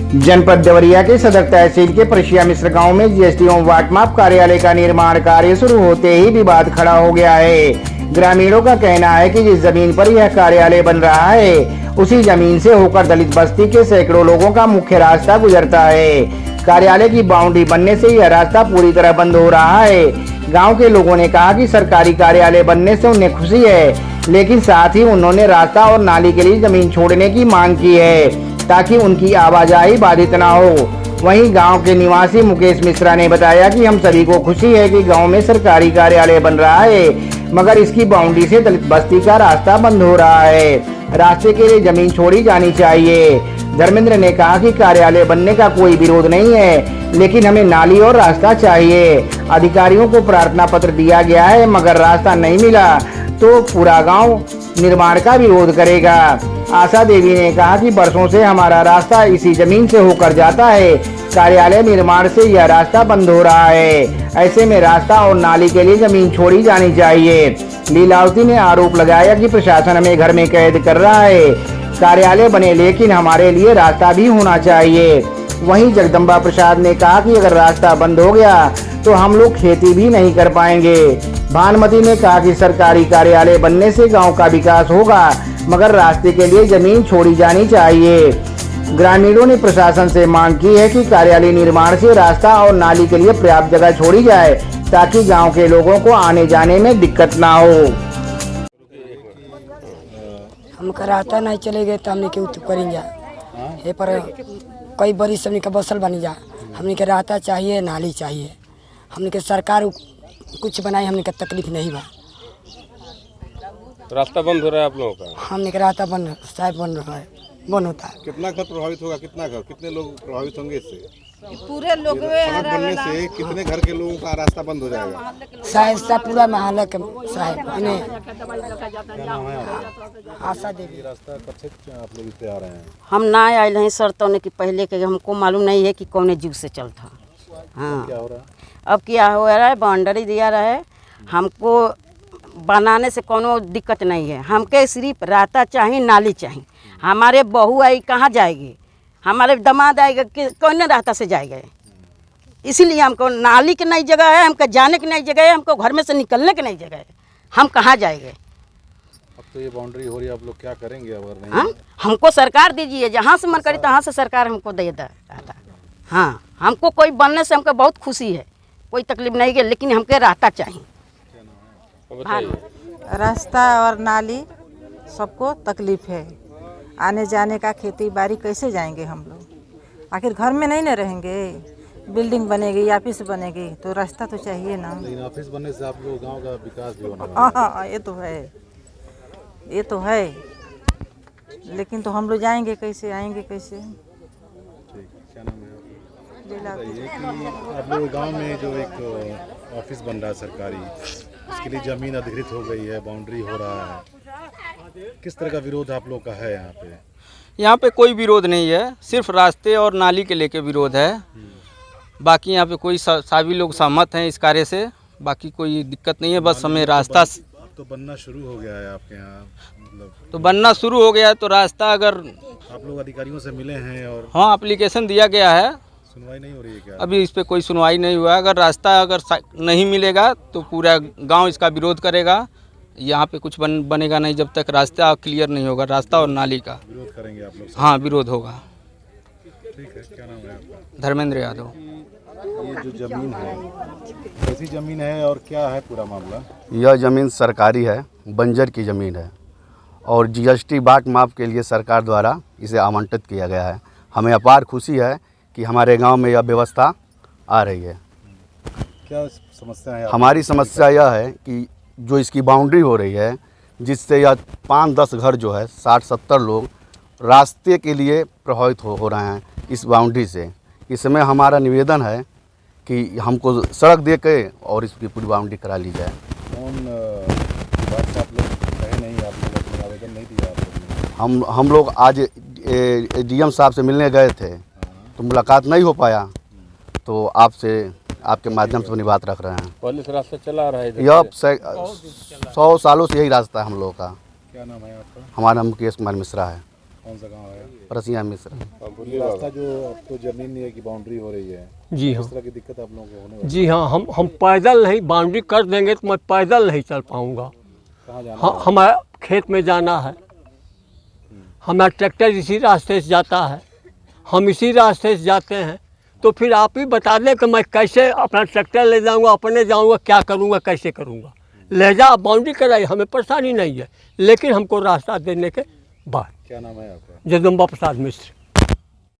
जनपद देवरिया के सदर तहसील के परशिया मिश्र गांव में जीएसटी एवं वाट माप कार्यालय का निर्माण कार्य शुरू होते ही विवाद खड़ा हो गया है। ग्रामीणों का कहना है कि जिस जमीन पर यह कार्यालय बन रहा है उसी जमीन से होकर दलित बस्ती के सैकड़ों लोगों का मुख्य रास्ता गुजरता है। कार्यालय की बाउंड्री बनने से यह रास्ता पूरी तरह बंद हो रहा है। गाँव के लोगों ने कहा कि सरकारी कार्यालय बनने से उन्हें खुशी है, लेकिन साथ ही उन्होंने रास्ता और नाली के लिए जमीन छोड़ने की मांग की है ताकि उनकी आवाजाही बाधित न हो। वहीं गांव के निवासी मुकेश मिश्रा ने बताया कि हम सभी को खुशी है कि गांव में सरकारी कार्यालय बन रहा है, मगर इसकी बाउंड्री से दलित बस्ती का रास्ता बंद हो रहा है। रास्ते के लिए जमीन छोड़ी जानी चाहिए। धर्मेंद्र ने कहा कि कार्यालय बनने का कोई विरोध नहीं है, लेकिन हमें नाली और रास्ता चाहिए। अधिकारियों को प्रार्थना पत्र दिया गया है, मगर रास्ता नहीं मिला तो पूरा गाँव निर्माण का विरोध करेगा। आशा देवी ने कहा कि बरसों से हमारा रास्ता इसी जमीन से होकर जाता है। कार्यालय निर्माण से यह रास्ता बंद हो रहा है। ऐसे में रास्ता और नाली के लिए जमीन छोड़ी जानी चाहिए। लीलावती ने आरोप लगाया कि प्रशासन हमें घर में कैद कर रहा है। कार्यालय बने लेकिन हमारे लिए रास्ता भी होना चाहिए। वहीं जगदम्बा प्रसाद ने कहा कि अगर रास्ता बंद हो गया तो हम लोग खेती भी नहीं कर पाएंगे। भानुमति ने कहा कि सरकारी कार्यालय बनने से गांव का विकास होगा, मगर रास्ते के लिए जमीन छोड़ी जानी चाहिए। ग्रामीणों ने प्रशासन से मांग की है कि कार्यालय निर्माण से रास्ता और नाली के लिए पर्याप्त जगह छोड़ी जाए ताकि गांव के लोगों को आने जाने में दिक्कत ना हो। हम रास्ता नहीं चले गए तो हमने क्यों करेंगे ये पर कई बड़ी सबने का बसल बनी जा। हमने के रास्ता चाहिए, नाली चाहिए। हमने के सरकार कुछ बनाई, हमने का तकलीफ नहीं बा। रास्ता बंद हो रहा है आप लोगों का? हमने के रास्ता बंद रहा है, बंद होता है। कितना घर प्रभावित होगा? कितना घर, कितने लोग प्रभावित होंगे इससे? पूरे लोग बनने से कितने घर के लोगों का रास्ता बंद हो जाएगा? शायद पूरा मोहल्ला के साहब इन्हें आशा देवी। रास्ता कब से आप लोग इतने आ रहे हैं? हम ना आए हैं सर तो कि पहले के हमको मालूम नहीं है कि कौन जुग से चलता। हाँ, क्या हो रहा है? अब क्या हो रहा है, बाउंड्री दिया रहा है। हमको बनाने से कोनो दिक्कत नहीं है। हमके सिर्फ रास्ता चाहिए, नाली चाहिए। हमारे बहू आई कहाँ जाएगी, हमारे दामाद आएगा कि कौन रास्ता से जाएगा। इसीलिए हमको नाली की नई जगह है, हमको जाने की नई जगह है, हमको घर में से निकलने की नई जगह है। हम कहाँ जाएंगे? अब तो ये बाउंड्री हो रही है, आप लोग क्या करेंगे अगर नहीं? हमको सरकार दीजिए, जहाँ से मन करे तहाँ से सरकार हमको दे दा। हाँ, हमको कोई बनने से हमको बहुत खुशी है, कोई तकलीफ नहीं है, लेकिन हमके रास्ता चाहिए। रास्ता और नाली सबको तकलीफ है। आने जाने का, खेती बाड़ी कैसे जाएंगे हम लोग? आखिर घर में नहीं न रहेंगे। बिल्डिंग बनेगी, ऑफिस बनेगी तो रास्ता तो चाहिए ना। लेकिन ऑफिस बनने से आप लोग गांव का विकास भी होना। हाँ, ये तो है, लेकिन तो हम लोग जाएंगे कैसे, आएंगे कैसे? क्या नाम है? बताइए कि आप लोग गांव में जो एक ऑफिस बन रहा है सरकारी, उसके लिए जमीन अधिग्रहित हो गई है, बाउंड्री हो रहा है, किस तरह का विरोध आप लोग का है यहाँ पे? यहाँ पे कोई विरोध नहीं है, सिर्फ रास्ते और नाली के लेके विरोध है। बाकी यहाँ पे कोई सभी लोग सहमत हैं इस कार्य से, बाकी कोई दिक्कत नहीं है। बस हमें रास्ता तो बनना शुरू हो गया है आपके यहाँ, मतलब तो बनना शुरू हो गया है। तो रास्ता अगर आप लोग अधिकारियों से मिले हैं और हाँ एप्लीकेशन दिया गया है, सुनवाई नहीं हो रही है क्या? अभी इस पे कोई सुनवाई नहीं हुआ है। अगर रास्ता नहीं मिलेगा तो पूरा गांव इसका विरोध करेगा। यहाँ पे कुछ बनेगा नहीं जब तक रास्ता क्लियर नहीं होगा, रास्ता और नाली का। विरोध करेंगे आप लोग? हाँ, विरोध होगा। ठीक है, क्या नाम है आपका? धर्मेंद्र यादव। ये जो जमीन है कैसी जमीन है और क्या है पूरा मामला? यह ज़मीन सरकारी है, बंजर की ज़मीन है और जीएसटी बाट माप के लिए सरकार द्वारा इसे आवंटित किया गया है। हमें अपार खुशी है कि हमारे गांव में यह व्यवस्था आ रही है। क्या समस्या है? हमारी समस्या यह है कि जो इसकी बाउंड्री हो रही है, जिससे यह 5-10 घर जो है 60-70 लोग रास्ते के लिए प्रभावित हो रहे हैं इस बाउंड्री से। इसमें हमारा निवेदन है कि हमको सड़क दे के और इसकी पूरी बाउंड्री करा ली जाए। कौन बात से आप लोग कहे नहीं, आप लोग अपना आवेदन नहीं दिया? आप लोग हम लोग आज डीएम साहब से मिलने गए थे तो मुलाकात नहीं हो पाया, तो आपके माध्यम से अपनी बात रख रहे हैं। पहले से रास्ता चला रहा है? यह 100 सालों से यही रास्ता है हम लोगों का। क्या नाम है आपका? हमारा नाम मुकेश कुमार मिश्रा है। कौन सा गांव है? रसिया मिश्र। ये रास्ता जो अब तो जमीन नहीं है कि बाउंड्री हो रही है, जी हाँ, इस तरह की दिक्कत आप लोगों को होने वाली जी हाँ, हम पैदल नहीं, बाउंड्री कर देंगे तो मैं पैदल नहीं चल पाऊँगा। है? कहाँ जाना हाँ, हमारा खेत में जाना है, हमारा ट्रैक्टर इसी रास्ते से जाता है, हम इसी रास्ते से जाते हैं। तो फिर आप ही बता दें कि मैं कैसे अपना ट्रैक्टर ले जाऊंगा, अपने जाऊंगा, क्या करूंगा, कैसे करूंगा। ले जा, बाउंड्री कराई, हमें परेशानी नहीं है, लेकिन हमको रास्ता देने के बाद। क्या नाम है आपका? जगदम्बा प्रसाद मिश्र।